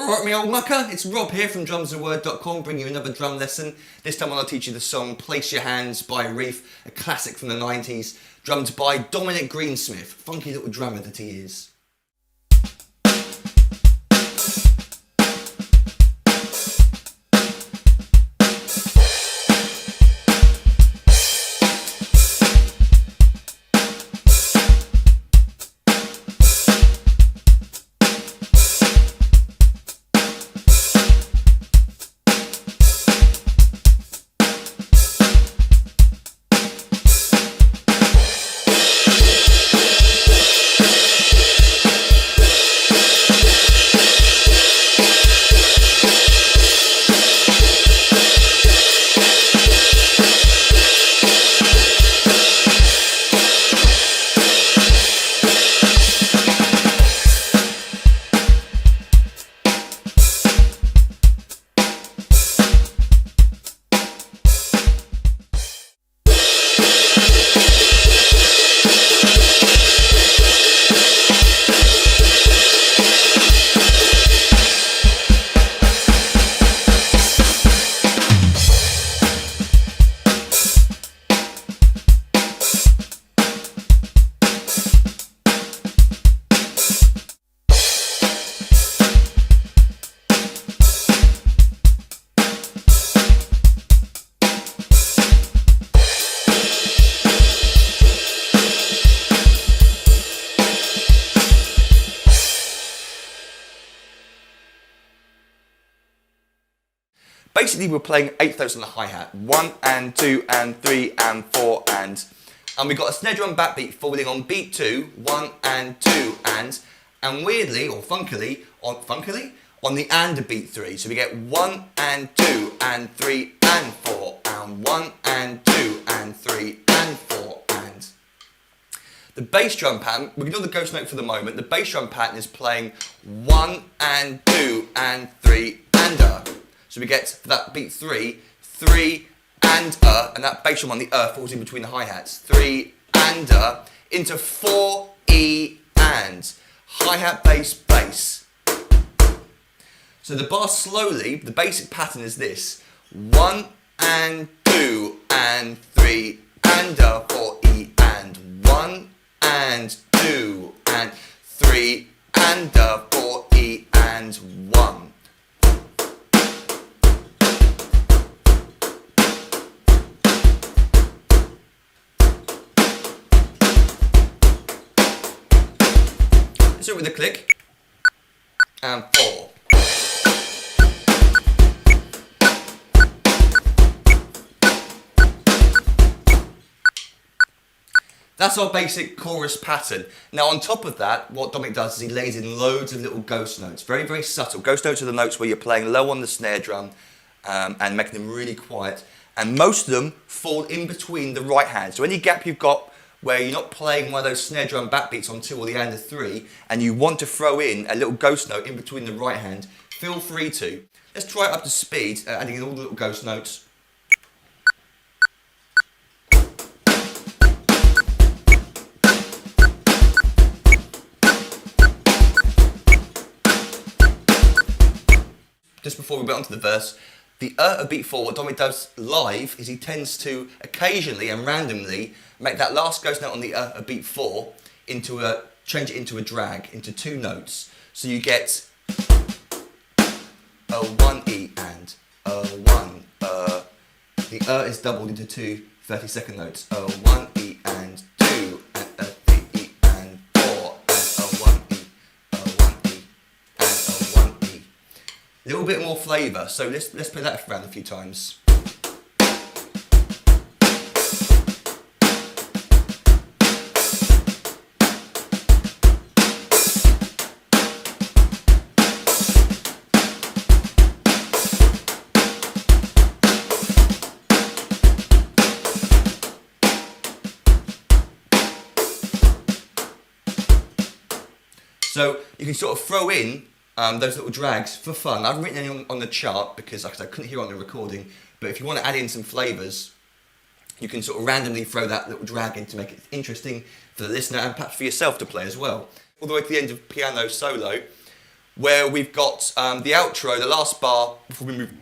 Alright, me old mucker, it's Rob here from drumsandword.com, bringing you another drum lesson. This time I'll teach you the song Place Your Hands by Reef, a classic from the 90s, drummed by Dominic Greensmith, funky little drummer that he is. Basically, we're playing 8th notes on the hi-hat. 1 and 2 and 3 and 4 and we've got a snare drum backbeat falling on beat 2, 1 and 2 and weirdly or funkily on the and beat 3. So we get 1 and 2 and 3 and 4 and 1 and 2 and 3 and 4 and. The bass drum pattern, we can do the ghost note for the moment. The bass drum pattern is playing 1 and 2 and 3 and So we get, for that beat 3, 3 and that bass drum on the falls in between the hi-hats. 3 and into 4 E and. Hi-hat, bass, bass. So the bar slowly, the basic pattern is this. 1 and 2 and 3 and 4 E and. 1 and 2 and 3 and 4 E and 1. So with a click and 4. That's our basic chorus pattern. Now on top of that, what Dominic does is he lays in loads of little ghost notes, very, very subtle. Ghost notes are the notes where you're playing low on the snare drum and making them really quiet. And most of them fall in between the right hand. So any gap you've got where you're not playing one of those snare drum backbeats on 2 or the and a 3, and you want to throw in a little ghost note in between the right hand, feel free to. Let's try it up to speed, adding in all the little ghost notes. Just before we went on to the verse, the of beat 4, what Dominic does live is he tends to occasionally and randomly make that last ghost note on the of beat 4 change it into a drag, into 2 notes. So you get a 1 E and a 1 The is doubled into 2 30-second notes. A 1 E and 2 and a 3 E and 4 and a 1 E, a 1 E and a 1 E. A little bit more flavour, so let's play that around a few times. So you can sort of throw in those little drags for fun. I haven't written any on the chart because I couldn't hear it on the recording, but if you want to add in some flavours, you can sort of randomly throw that little drag in to make it interesting for the listener and perhaps for yourself to play as well. All the way to the end of piano solo, where we've got the outro, the last bar before we move